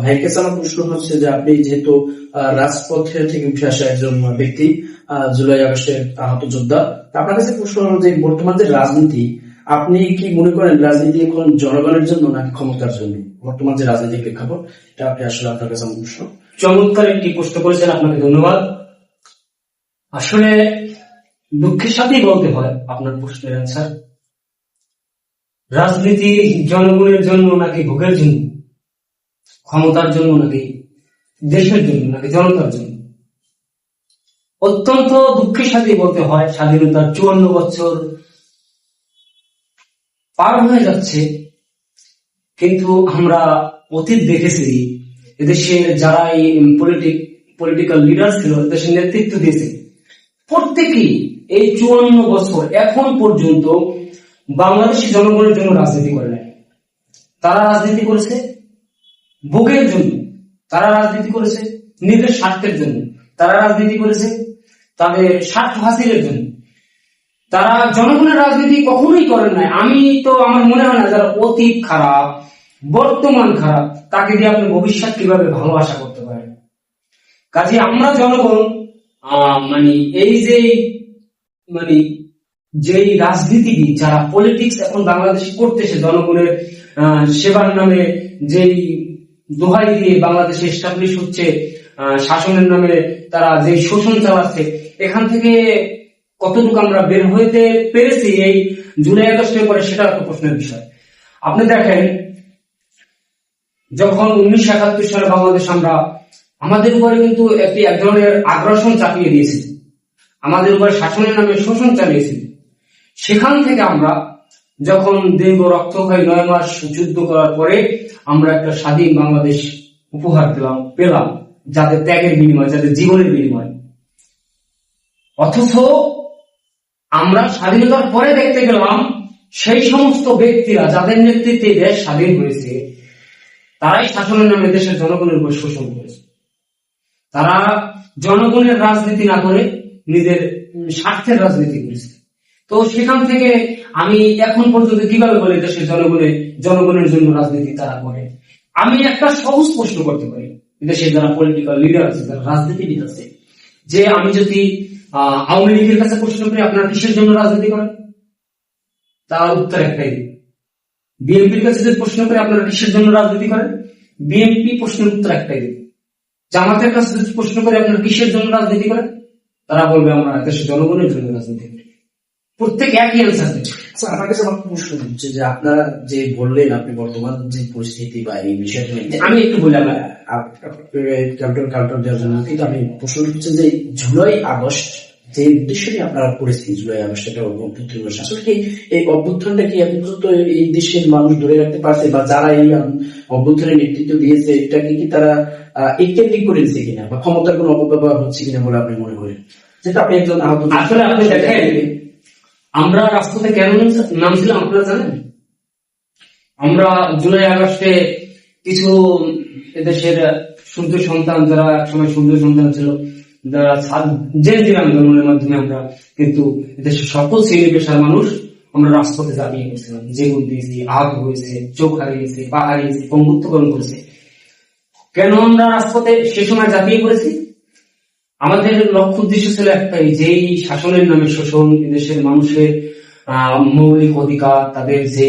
ভাইয়ের কাছে আমার প্রশ্ন হচ্ছে যে আপনি যেহেতু রাজপথে থেকে উঠে আসা একজন ব্যক্তি, জুলাই আগস্টের আহত যোদ্ধা, আপনার কাছে প্রশ্ন হলো যে বর্তমান যে রাজনীতি, আপনি কি মনে করেন রাজনীতি এখন জনগণের জন্য নাকি ক্ষমতার জন্য? বর্তমান যে রাজনৈতিক প্রেক্ষাপট, এটা আপনি আসলে আপনার কাছে আমার প্রশ্ন। চমৎকার একটি প্রশ্ন করেছেন, আপনাকে ধন্যবাদ। আসলে দুঃখের সাথেই বলতে হয় আপনার প্রশ্নের অ্যান্সার। রাজনীতি জনগণের জন্য নাকি ভোগের জন্য, ক্ষমতার জন্য নাকি দেশের জন্য নাকি জনতার জন্য? অত্যন্ত দুঃখের সাথেই বলতে হয়, স্বাধীনতার 54 বছর পার হয়ে যাচ্ছে, কিন্তু আমরা অতীত দেখেছি এদেশে যারা এই পলিটিক্যাল লিডার ছিল, দেশের নেতৃত্ব দিয়েছে, প্রত্যেকেই এই 54 বছর এখন পর্যন্ত বাংলাদেশি জনগণের জন্য রাজনীতি করে নাই। তারা রাজনীতি করেছে ভোগের জন্য, তারা রাজনীতি করেছে নিজের স্বার্থের জন্য, তারা রাজনীতি করেছে তাদের স্বার্থ হাসিলের জন্য। তারা জনগণের রাজনীতি কখনোই করেন নাই। আমার মনে হয় না যারা অতীত খারাপ, বর্তমান খারাপ, তাকে দিয়ে আপনি ভবিষ্যৎ কিভাবে ভালো আশা করতে পারেন? কাজে আমরা জনগণ এই যেই রাজনীতিবিদ যারা পলিটিক্স এখন বাংলাদেশে করতেছে, জনগণের সেবার নামে যেই দোহাই দিয়ে বাংলাদেশে এস্টাবলিশ হচ্ছে, শাসনের নামে তারা যে শোষণ চালাচ্ছে, এখান থেকে কতটুকু আমরা বের হইতে পেরেছি এই জুলাই আগস্টের পরে, সেটা একটা প্রশ্নের বিষয়। আপনি দেখেন, যখন 1971 সালে বাংলাদেশ আমাদের উপরে কিন্তু এক ধরনের আগ্রাসন চাপিয়ে দিয়েছিল, আমাদের উপরে শাসনের নামে শোষণ চালিয়েছিল। সেখান থেকে আমরা যখন দীর্ঘ রক্তক্ষয়ী 9 মাস যুদ্ধ করার পরে আমরা একটা স্বাধীন বাংলাদেশ উপহার পেলাম, যাদের ত্যাগের বিনিময়, যাদের জীবনের বিনিময়। অথচ আমরা স্বাধীনতার পরে দেখতে পেলাম সেই সমস্ত ব্যক্তিরা যাদের নেতৃত্বে দেশ স্বাধীন হয়েছে, তারাই শাসনের নামে দেশের জনগণের উপর শোষণ করেছে। তারা জনগণের রাজনীতি না করে নিজের স্বার্থের রাজনীতি করেছে। তো সেখান থেকে আমি এখন পর্যন্ত কিভাবে বলি দেশের জনগণের জন্য রাজনীতি তারা করে? আমি একটা সহজ প্রশ্ন করতে পারি দেশের যারা পলিটিক্যাল লিডার আছে, যারা রাজনীতিবিদ আছে, যে আমি যদি আওয়ামী লীগের কাছে প্রশ্ন করি আপনারা কিসের জন্য রাজনীতি করেন, তার উত্তর একটাই। বিএনপির কাছে যদি প্রশ্ন করি আপনারা কিসের জন্য রাজনীতি করেন, বিএনপি প্রশ্নের উত্তর একটাই। জামাতের কাছে যদি প্রশ্ন করি আপনারা কিসের জন্য রাজনীতি করেন, তারা বলবে আমরা দেশের জনগণের জন্য রাজনীতি করি। প্রত্যেক একই অ্যান্সার দেবে। আচ্ছা, আমার কাছে আমার প্রশ্ন হচ্ছে যে আপনারা যে বললেন আপনি বর্তমান যে পরিস্থিতি বা এই বিষয়টা, আমি একটু বলি কাউন্টার দেওয়ার জন্য, কিন্তু আমি প্রশ্ন হচ্ছে যে জুলাই আগস্ট যে উদ্দেশ্য নিয়ে আপনারা করেছি, জুলাই আগস্ট একটা অভ্যুত্থান, আসলে কি এই অভ্যুত্থানটা কি এখন পর্যন্ত এই দেশের মানুষ ধরে রাখতে পারছে, বা যারা এই অভ্যুত্থানের নেতৃত্ব দিয়েছে এটাকে কি তারা কেন্দ্রিক করেছে কিনা, বা ক্ষমতার কোনো অপব্যবহার হচ্ছে কিনা বলে আপনি মনে করেন? যেটা আপনি একজন আহত, আসলে আপনি দেখেন আমরা রাজপথে কেন নামছিলাম আপনারা জানেন? আমরা জুলাই আগস্টে কিছু এদেশের সূর্য সন্তান, যারা একসময় সূর্য সন্তান ছিল, যারা জেনজির আন্দোলনের মাধ্যমে আমরা কিন্তু এদেশের সকল শ্রেণী পেশার মানুষ আমরা রাজপথে ঝাঁপিয়ে গেছিলাম, জীবন দিয়েছি, আহত হয়েছে, চোখ হারিয়েছে, পা হারিয়েছে, পঙ্গুত্বকরণ করেছে। কেন আমরা রাজপথে সে সময় ঝাঁপিয়ে পড়েছি? আমাদের লক্ষ্য উদ্দেশ্য ছিল একটাই, যেই শাসনের নামে শোষণ, দেশের মানুষের মৌলিক অধিকার, তাদের যে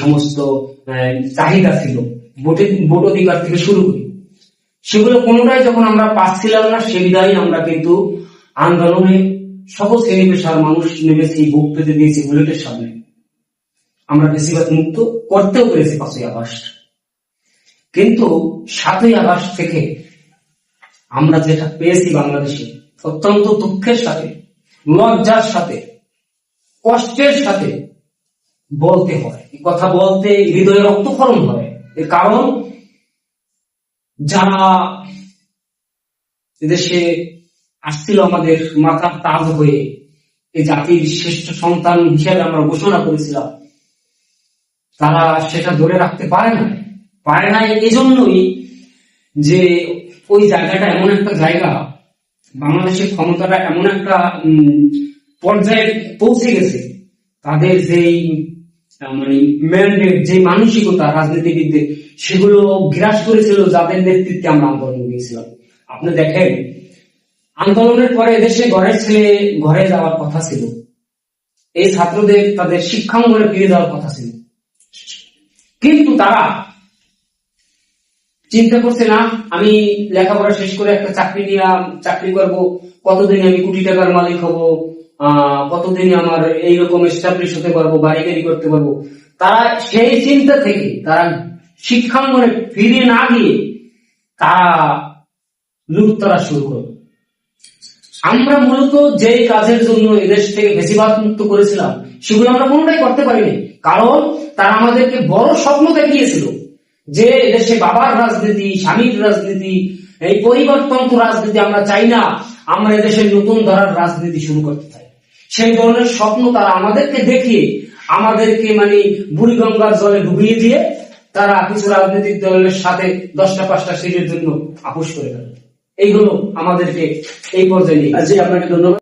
সমস্ত চাহিদা ছিল, ভোট অধিকার থেকে শুরু করি, সেগুলো কোনোটাই যখন আমরা পাচ্ছিলাম না, সে বিধায় আমরা কিন্তু আন্দোলনে সকল শ্রেণী পেশার মানুষ নেমেছি, বুক পেতে দিয়েছি বুলেটের সামনে। আমরা বেশিরভাগ মুক্ত করতেও পেরেছি 5ই আগস্ট। কিন্তু 7ই আগস্ট থেকে আমরা যেটা পেয়েছি বাংলাদেশে, অত্যন্ত দুঃখের সাথে, লজ্জার সাথে, কষ্টের সাথে বলতে হয়, কথা বলতে হৃদয়ে রক্তক্ষরণ হয়। এর কারণ যারা এদেশে আসছিল আমাদের মাথার তাজ হয়ে, এই জাতির শ্রেষ্ঠ সন্তান হিসেবে আমরা ঘোষণা করেছিলাম, তারা সেটা ধরে রাখতে পারে না। এজন্যই যে ওই জায়গাটা এমন একটা জায়গা, বাংলাদেশের ক্ষমতাটা এমন একটা পর্যায়ে পৌঁছে গেছে, তাদের যেই মানে ম্যান্ডেট, যে মানসিকতা রাজনীতিবিদদের, সেগুলো গ্রাস করেছিল, যাদের নেতৃত্বে আমরা আন্দোলন দিয়েছিলাম। আপনি দেখেন, আন্দোলনের পরে দেশে ঘরের ছেলে ঘরে যাওয়ার কথা ছিল, এই ছাত্রদের তাদের শিক্ষাঙ্গনে ফিরে যাওয়ার কথা ছিল, কিন্তু তারা চিন্তা করছে না আমি লেখাপড়া শেষ করে একটা চাকরি করব, কতদিন আমি কোটি টাকার মালিক হব, কতদিন আমার এইরকম এস্টাবলিশ হতে পারবো, বাড়ি গাড়ি করতে পারবো। তারা সেই চিন্তা থেকে তারা শিক্ষাঙ্গনে ফিরে না গিয়ে তারা লুটতরা শুরু করবে। আমরা মূলত যে কাজের জন্য এদেশ থেকে বেশিরভাগ মুক্ত করেছিলাম, সেগুলো আমরা কোনটাই করতে পারিনি, কারণ তারা আমাদেরকে বড় স্বপ্ন দেখিয়েছিল যে দেশে বাবার রাজনীতি, স্বামীর রাজনীতি, এই পরিবারতন্ত্র রাজনীতি আমরা চাই না, আমরা এদেশের নতুন ধারার রাজনীতি শুরু করতে চাই। সেই ধরনের স্বপ্ন তারা আমাদেরকে দেখিয়ে আমাদেরকে মানে বুড়িগঙ্গার জলে ডুবিয়ে দিয়ে তারা কিছু রাজনৈতিক দলের সাথে 10টা-5টা সিটের জন্য আপোষ করে গেল। এইগুলো আমাদেরকে এই পর্যায়ে নিয়ে আপনাকে ধন্যবাদ।